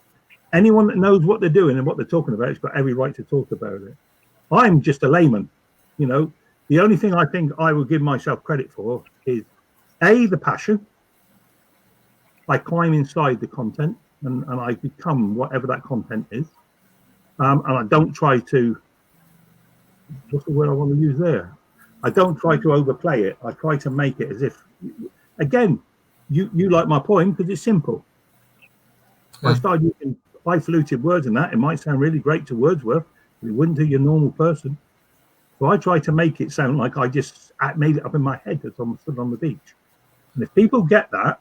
B: Anyone that knows what they're doing and what they're talking about has got every right to talk about it. I'm just a layman. The only thing I think I will give myself credit for is the passion. I climb inside the content and I become whatever that content is. And I don't try to, what's the word I want to use there? I don't try to overplay it. I try to make it as if, again, you like my point because it's simple. Yeah. I started using highfalutin words in that. It might sound really great to Wordsworth, but it wouldn't to your normal person. So I try to make it sound like I just made it up in my head as I'm stood on the beach. And if people get that,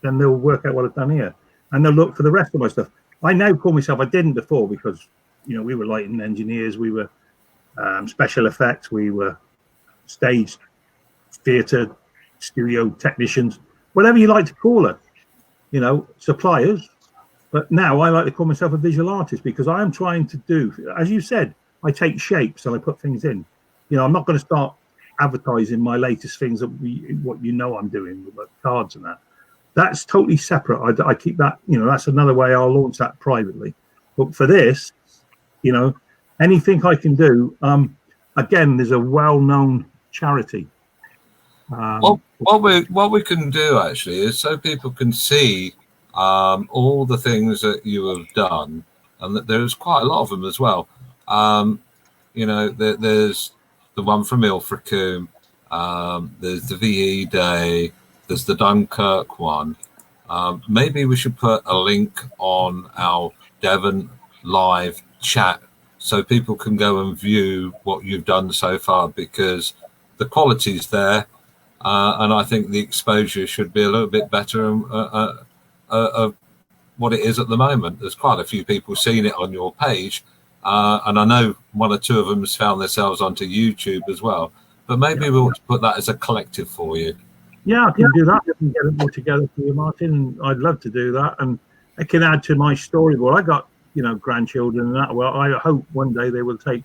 B: then they'll work out what I've done here. And they'll look for the rest of my stuff. I now call myself, I didn't before because, we were lighting engineers, we were special effects, we were stage, theatre, studio technicians, whatever you like to call it, suppliers. But now I like to call myself a visual artist because I am trying to do, as you said, I take shapes and I put things in. I'm not going to start advertising my latest things that I'm doing with like cards and that. That's totally separate. I keep that, that's another way I'll launch that privately. But for this, anything I can do, again, there's a well-known charity.
A: What we can do actually is so people can see all the things that you have done, and that there's quite a lot of them as well. There's the one from Ilfracombe, there's the VE Day, there's the Dunkirk one. Maybe we should put a link on our Devon live chat so people can go and view what you've done so far, because the quality's there, and I think the exposure should be a little bit better of what it is at the moment. There's quite a few people seeing it on your page, and I know one or two of them has found themselves onto YouTube as well. But maybe we ought to put that as a collective for you.
B: Yeah, I can do that. I can get it all together for you, Martin. I'd love to do that, and I can add to my storyboard. I got grandchildren and that. Well, I hope one day they will take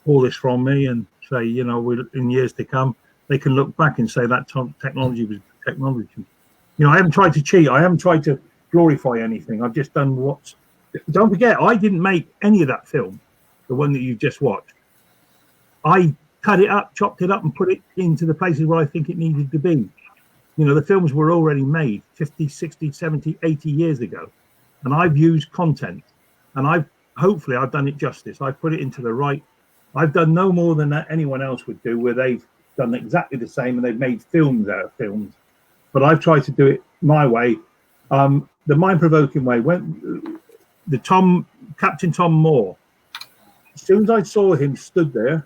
B: all this from me and say, in years to come, they can look back and say that technology was technology. I haven't tried to cheat. I haven't tried to glorify anything. I've just done what's don't forget, I didn't make any of that film, the one that you just watched. I cut it up, chopped it up, and put it into the places where I think it needed to be. You know, the films were already made 50, 60, 70, 80 years ago. And I've used content, and hopefully I've done it justice. I've put it into the right. I've done no more than that anyone else would do, where they've done exactly the same and they've made films out of films. But I've tried to do it my way, the mind-provoking way. When Captain Tom Moore, as soon as I saw him stood there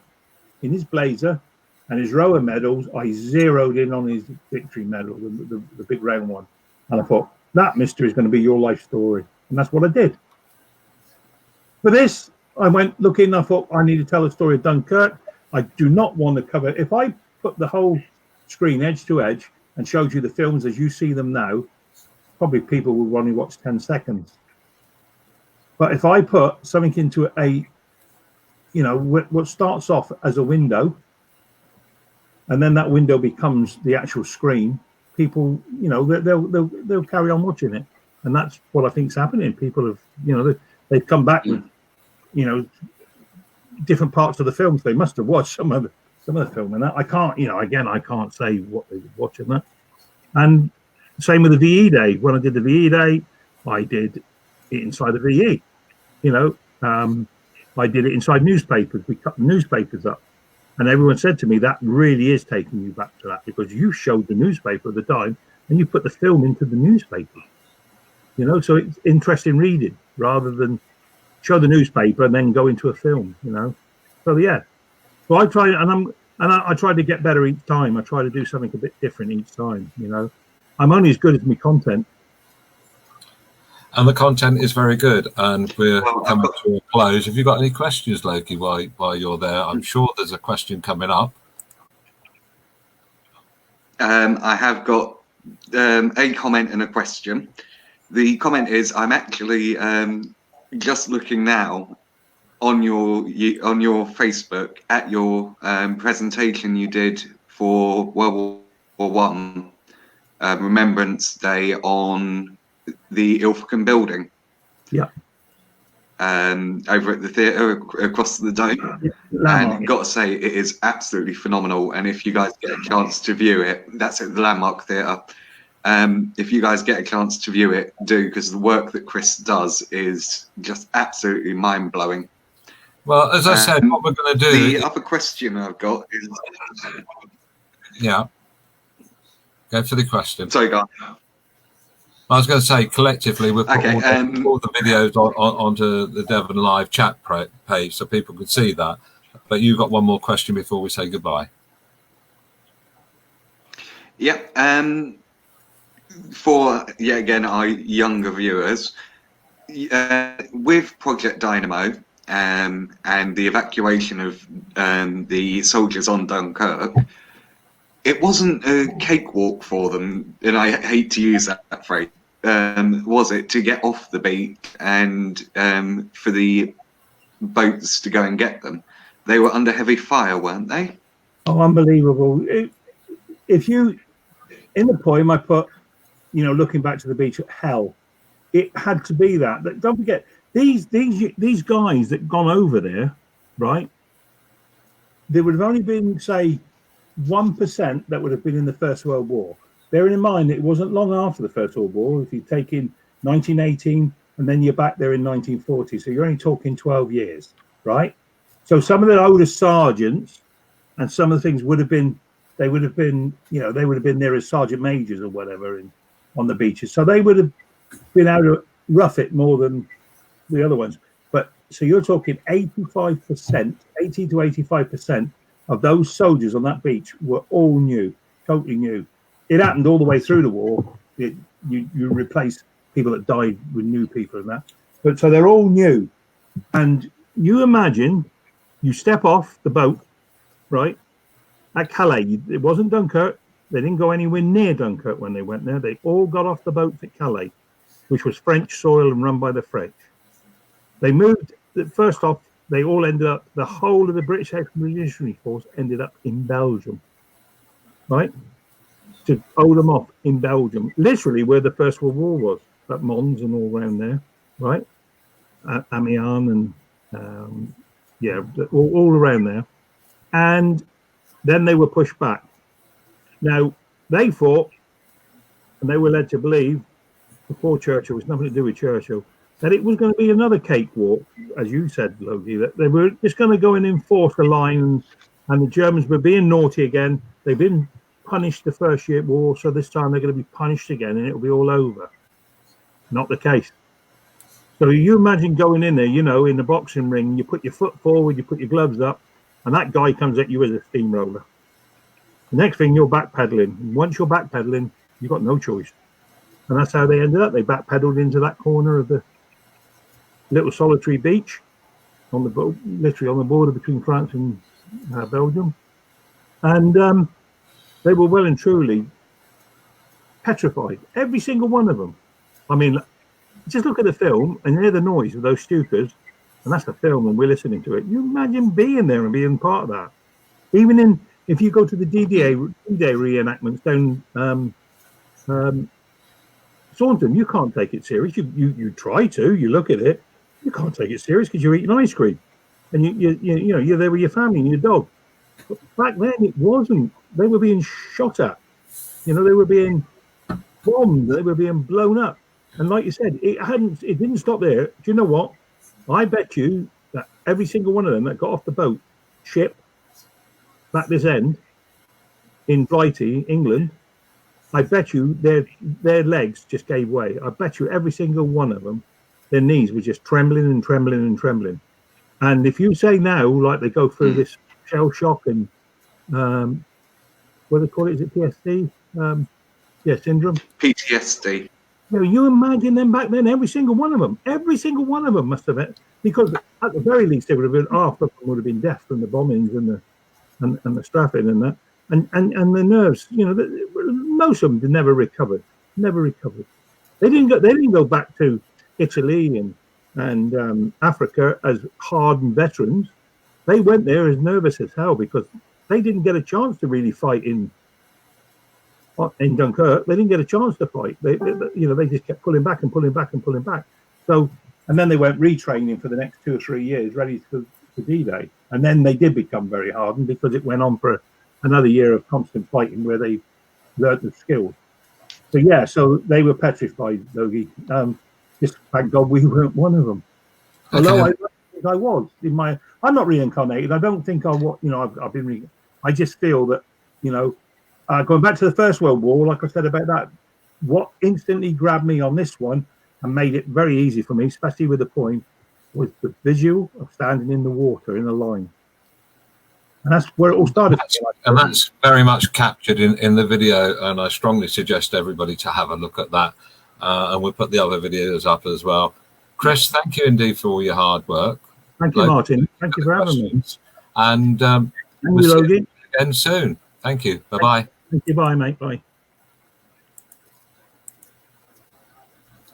B: in his blazer and his row of medals, I zeroed in on his victory medal, the big round one, and I thought, that, mister, is going to be your life story. And that's what I did. For this, I went looking, I thought, I need to tell a story of Dunkirk. I do not want to cover, if I put the whole screen edge to edge and showed you the films as you see them now, probably people will only watch 10 seconds. But if I put something into what starts off as a window, and then that window becomes the actual screen, people, they'll carry on watching it. And that's what I think is happening. People have, they've come back with, different parts of the films. They must have watched some of the film, and that I can't, I can't say what they were watching that. And same with the VE day. When I did the VE day, I did it inside the VE. I did it inside newspapers. We cut the newspapers up, and everyone said to me, that really is taking you back to that, because you showed the newspaper at the time and you put the film into the newspaper. So it's interesting reading rather than show the newspaper and then go into a film. So yeah. So I try, and I try to get better each time. I try to do something a bit different each time. I'm only as good as my content.
A: And the content is very good. And we're coming to a close. Have you got any questions, Loki, while you're there? I'm sure there's a question coming up.
C: I have got a comment and a question. The comment is, I'm actually just looking now on your Facebook at your presentation you did for World War One Remembrance Day on the Ilfracombe building.
B: Yeah.
C: Over at the theatre across the dome. And I've got to say, it is absolutely phenomenal. And if you guys get a chance to view it, that's at the Landmark Theatre. If you guys get a chance to view it, do, because the work that Chris does is just absolutely mind-blowing.
A: Well, as I said, what we're going to do...
C: The other question I've got is...
A: Yeah. Go for the question.
C: Sorry, go on.
A: I was going to say, collectively, we'll put all the videos onto the Devon Live chat page so people could see that. But you've got one more question before we say goodbye.
C: Yeah. For, again, our younger viewers, with Project Dynamo and the evacuation of the soldiers on Dunkirk, it wasn't a cakewalk for them, and I hate to use that phrase, was it, to get off the beach and for the boats to go and get them? They were under heavy fire, weren't they?
B: Oh, unbelievable. If you, in the poem I put, looking back to the beach at hell, it had to be that. Don't forget, these guys that gone over there, right, there would have only been, say, 1% that would have been in the First World War. Bearing in mind that it wasn't long after the First World War. If you take in 1918 and then you're back there in 1940, so you're only talking 12 years, right? So some of the older sergeants and some of the things would have been there as sergeant majors or whatever on the beaches. So they would have been able to rough it more than the other ones. But so you're talking 85%, 80 to 85% of those soldiers on that beach were all new, totally new. It happened all the way through the war. You replace people that died with new people and that. But so they're all new. And you imagine you step off the boat, right, at Calais. It wasn't Dunkirk. They didn't go anywhere near Dunkirk when they went there. They all got off the boat at Calais, which was French soil and run by the French. They moved, first off, they all ended up, the whole of the British Expeditionary Force ended up in Belgium, right? To hold them off in Belgium, literally where the First World War was, at Mons and all around there, right? Amiens, and yeah, all around there. And then they were pushed back. Now, they thought, and they were led to believe, before Churchill, was nothing to do with Churchill, that it was going to be another cakewalk, as you said, Logie, that they were just going to go and enforce the line, and the Germans were being naughty again. They've been punished the First Year War, so this time they're going to be punished again, and it'll be all over. Not the case. So you imagine going in there, you know, in the boxing ring, you put your foot forward, you put your gloves up, and that guy comes at you as a steamroller. The next thing, you're backpedaling. And once you're backpedaling, you've got no choice. And that's how they ended up. They backpedaled into that corner of the little solitary beach on the boat, literally on the border between France and Belgium. And they were well and truly petrified, every single one of them. I mean, just look at the film and hear the noise of those Stukas, and that's the film, and we're listening to it. You imagine being there and being part of that. Even if you go to the D-Day reenactments down Staunton, you can't take it serious. You try to, you look at it, you can't take it serious because you're eating ice cream, and you know you're there with your family and your dog. But back then it wasn't. They were being shot at. You know, they were being bombed. They were being blown up. And like you said, it didn't stop there. Do you know what? I bet you that every single one of them that got off the boat, ship, back this end, in Blighty, England, I bet you their legs just gave way. I bet you every single one of them, their knees were just trembling and trembling and trembling. And if you say now, like they go through this shell shock and what do they call it? Is it PTSD? Yeah, syndrome.
C: PTSD.
B: You know, you imagine them back then, every single one of them must have it, because at the very least they would have been, half of them would have been deaf from the bombings and the strafing and that, and the nerves. You know, most of them never recovered. They didn't go back to Italy and Africa as hardened veterans. They went there as nervous as hell because they didn't get a chance to really fight in Dunkirk. They didn't get a chance to fight. They just kept pulling back. So, and then they went retraining for the next 2 or 3 years, ready for D-Day. And then they did become very hardened because it went on for another year of constant fighting where they learned the skills. So yeah, so they were petrified, Logie. Just thank God we weren't one of them. Although I was in my, I'm not reincarnated. I don't think I was. You know, I've been. I just feel that, you know. Going back to the First World War, like I said about that, what instantly grabbed me on this one and made it very easy for me, especially with the point, was the visual of standing in the water in a line. And that's where it all started.
A: And that's very much captured in the video, and I strongly suggest everybody to have a look at that. And we'll put the other videos up as well. Chris, thank you indeed for all your hard work.
B: Thank you, Martin. Thank you for having me.
A: And we'll see you again soon. Thank you. Bye-bye.
B: Thank you. Bye, mate. Bye.